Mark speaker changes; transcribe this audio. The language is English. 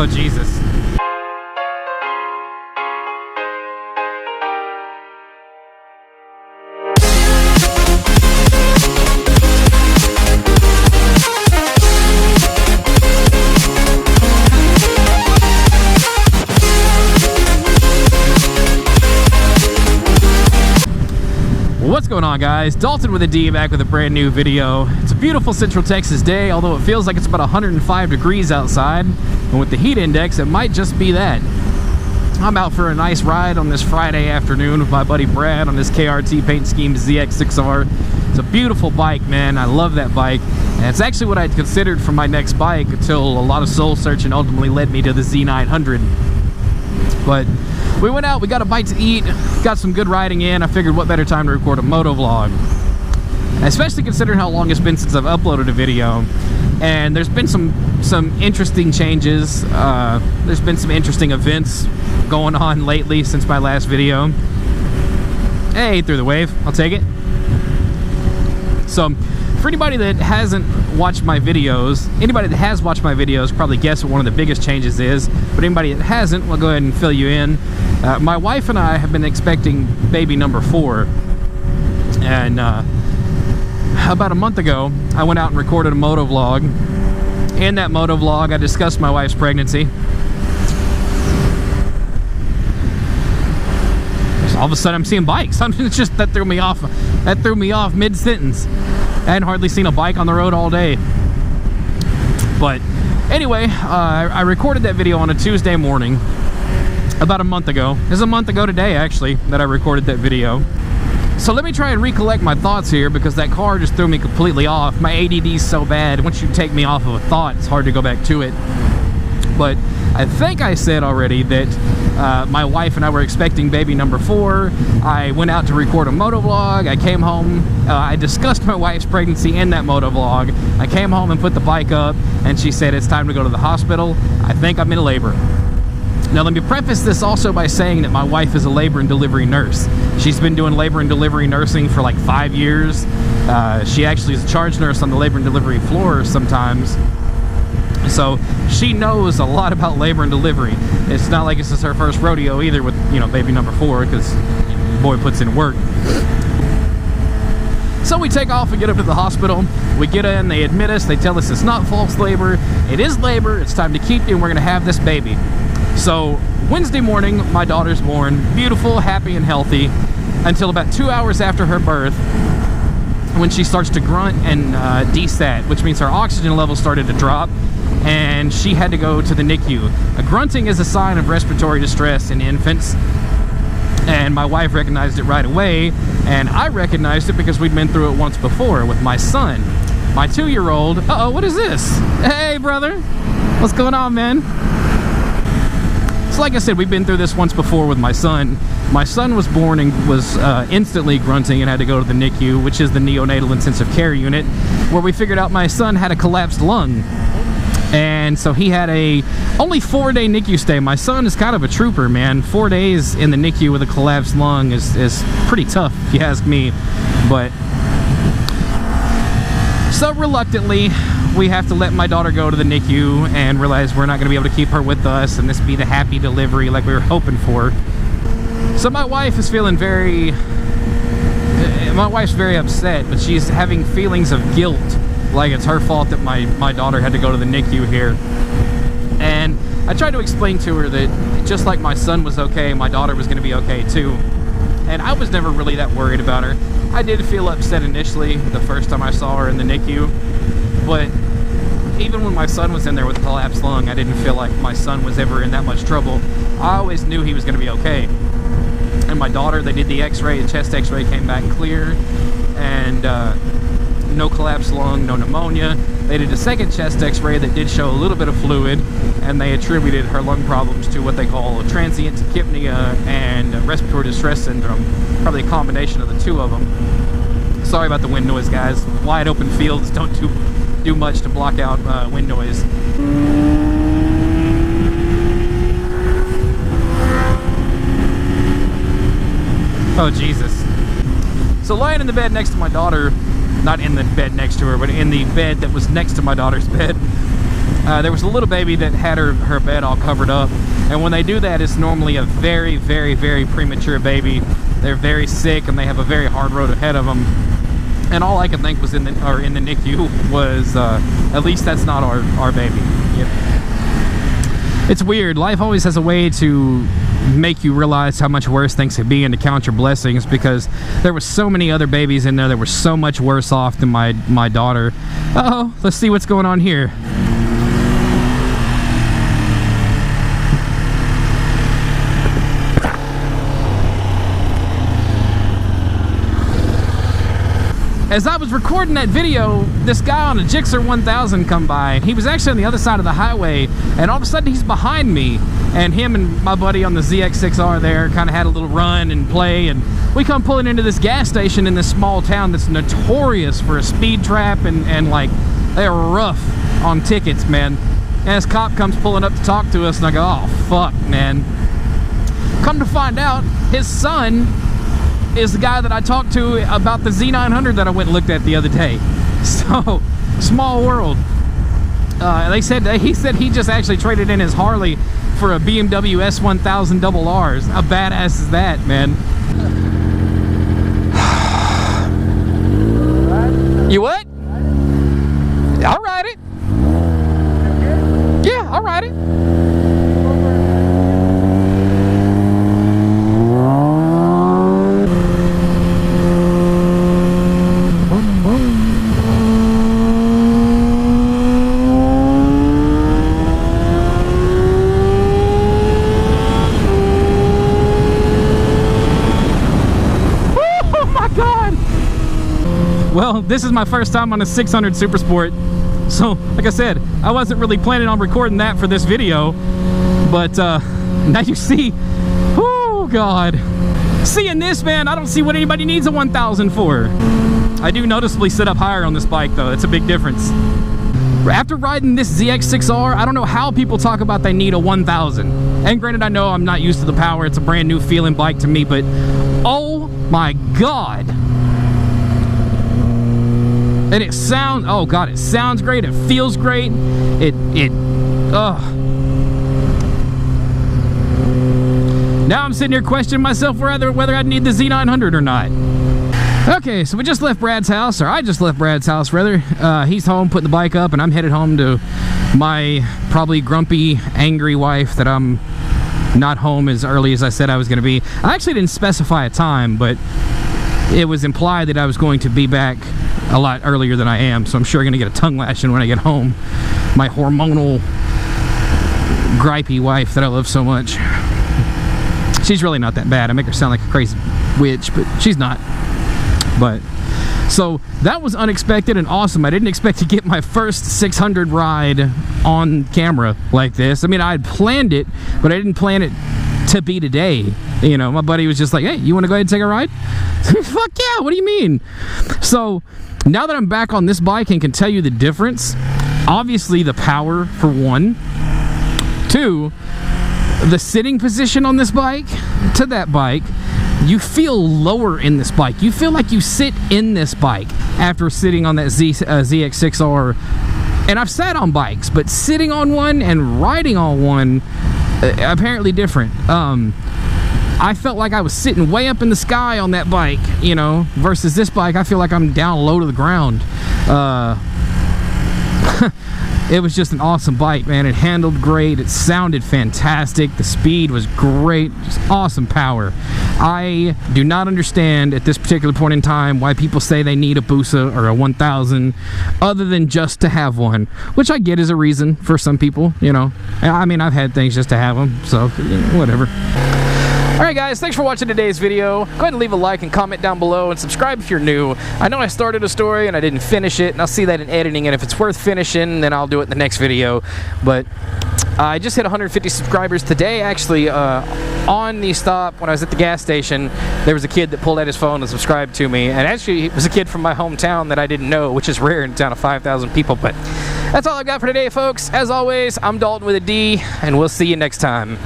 Speaker 1: Oh, Jesus. What's going on, guys? Dalton with a D, back with a brand new video. It's a beautiful Central Texas day, although it feels like it's about 105 degrees outside, and with the heat index it might just be that. I'm out for a nice ride on this Friday afternoon with my buddy Brad on his KRT Paint Scheme ZX6R. It's a beautiful bike, man. I love that bike, and it's actually what I'd considered for my next bike until a lot of soul searching ultimately led me to the Z900. But we went out, we got a bite to eat, got some good riding in. I figured what better time to record a moto vlog, especially considering how long it's been since I've uploaded a video. And there's been some interesting changes. There's been some interesting events going on lately since my last video. Hey, through the wave, I'll take it. So for anybody that hasn't watched my videos, anybody that has watched my videos probably guess what one of the biggest changes is, but anybody that hasn't, we'll go ahead and fill you in. My wife and I have been expecting baby number 4, and about a month ago I went out and recorded a moto vlog. In that moto vlog I discussed my wife's pregnancy. All of a sudden I'm seeing bikes. It's just that threw me off mid-sentence. I hadn't hardly seen a bike on the road all day. But anyway, I recorded that video on a Tuesday morning about a month ago. It was a month ago today, actually, that I recorded that video. So let me try and recollect my thoughts here, because that car just threw me completely off. My ADD's so bad, once you take me off of a thought, it's hard to go back to it. But I think I said already that my wife and I were expecting baby number 4. I went out to record a moto vlog. I came home. I discussed my wife's pregnancy in that moto vlog. I came home and put the bike up, and she said it's time to go to the hospital. I think I'm in labor. Now, let me preface this also by saying that my wife is a labor and delivery nurse. She's been doing labor and delivery nursing for like 5 years. She actually is a charge nurse on the labor and delivery floor sometimes. So she knows a lot about labor and delivery. It's not like this is her first rodeo either with, you know, baby number 4, because the boy puts in work. So we take off, we get up to the hospital, we get in, they admit us, they tell us it's not false labor, it is labor, it's time to keep you, and we're gonna have this baby. So Wednesday morning, my daughter's born, beautiful, happy, and healthy, until about 2 hours after her birth, when she starts to grunt and desat, which means her oxygen level started to drop, and she had to go to the NICU. Grunting is a sign of respiratory distress in infants, and my wife recognized it right away, and I recognized it because we'd been through it once before with my son. My 2-year-old, uh-oh, what is this? Hey, brother, what's going on, man? So like I said, we've been through this once before with my son. My son was born and was instantly grunting and had to go to the NICU, which is the neonatal intensive care unit, where we figured out my son had a collapsed lung. And so he had a only 4-day NICU stay. My son is kind of a trooper, man. 4 days in the NICU with a collapsed lung is pretty tough, if you ask me. But so reluctantly, we have to let my daughter go to the NICU and realize we're not going to be able to keep her with us and this be the happy delivery like we were hoping for. So my wife is feeling my wife's very upset, but she's having feelings of guilt, like it's her fault that my daughter had to go to the NICU here. And I tried to explain to her that just like my son was okay, my daughter was going to be okay too. And I was never really that worried about her. I did feel upset initially the first time I saw her in the NICU, but even when my son was in there with a collapsed lung, I didn't feel like my son was ever in that much trouble. I always knew he was going to be okay. And my daughter, they did the x-ray, the chest x-ray came back clear, and no collapsed lung, no pneumonia. They did a second chest x-ray that did show a little bit of fluid, and they attributed her lung problems to what they call transient tachypnea and respiratory distress syndrome, probably a combination of the two of them. Sorry about the wind noise, guys. Wide open fields don't do much to block out wind noise. Oh, Jesus. So lying in the bed next to my daughter, not in the bed next to her, but in the bed that was next to my daughter's bed, there was a little baby that had her bed all covered up, and when they do that, it's normally a very, very, very premature baby. They're very sick and they have a very hard road ahead of them. And all I could think was in the NICU was, at least that's not our baby. It's weird. Life always has a way to make you realize how much worse things could be and to count your blessings, because there were so many other babies in there that were so much worse off than my daughter. Uh-oh, let's see what's going on here. As I was recording that video, this guy on a Gixxer 1000 come by, and he was actually on the other side of the highway, and all of a sudden he's behind me, and him and my buddy on the ZX6R there kind of had a little run and play, and we come pulling into this gas station in this small town that's notorious for a speed trap, and like, they're rough on tickets, man. And this cop comes pulling up to talk to us, and I go, oh, fuck, man. Come to find out, his son is the guy that I talked to about the Z900 that I went and looked at the other day. So, small world. He said he just actually traded in his Harley for a BMW S1000 double Rs. How badass is that, man? You what? I'll ride it. Yeah, I'll ride it. Well, this is my first time on a 600 Supersport, so like I said, I wasn't really planning on recording that for this video, but now you see, oh god. Seeing this, man, I don't see what anybody needs a 1000 for. I do noticeably sit up higher on this bike though, it's a big difference. After riding this ZX6R, I don't know how people talk about they need a 1000. And granted, I know I'm not used to the power, it's a brand new feeling bike to me, but oh my god. And it sounds, oh god, it sounds great, it feels great, Now I'm sitting here questioning myself whether I'd need the Z900 or not. Okay, so we just left Brad's house, or I just left Brad's house rather. He's home putting the bike up, and I'm headed home to my probably grumpy, angry wife that I'm not home as early as I said I was going to be. I actually didn't specify a time, but it was implied that I was going to be back a lot earlier than I am, so I'm sure I'm going to get a tongue lashing when I get home. My hormonal, gripey wife that I love so much. She's really not that bad. I make her sound like a crazy witch, but she's not. But, so that was unexpected and awesome. I didn't expect to get my first 600 ride on camera like this. I mean, I had planned it, but I didn't plan it to be today. You know, my buddy was just like, hey, you want to go ahead and take a ride? Fuck yeah, what do you mean? So, now that I'm back on this bike and can tell you the difference, obviously the power for one. Two, the sitting position on this bike to that bike, you feel lower in this bike. You feel like you sit in this bike after sitting on that ZX6R. And I've sat on bikes, but sitting on one and riding on one, apparently different. I felt like I was sitting way up in the sky on that bike, you know, versus this bike, I feel like I'm down low to the ground. It was just an awesome bike, man. It handled great. It sounded fantastic. The speed was great. Just awesome power. I do not understand at this particular point in time why people say they need a Busa or a 1000 other than just to have one, which I get is a reason for some people, you know. I mean, I've had things just to have them, so whatever. Alright guys, thanks for watching today's video. Go ahead and leave a like and comment down below and subscribe if you're new. I know I started a story and I didn't finish it, and I'll see that in editing, and if it's worth finishing, then I'll do it in the next video. But I just hit 150 subscribers today, actually. On the stop, when I was at the gas station, there was a kid that pulled out his phone and subscribed to me, and actually it was a kid from my hometown that I didn't know, which is rare in a town of 5,000 people. But that's all I've got for today, folks. As always, I'm Dalton with a D, and we'll see you next time.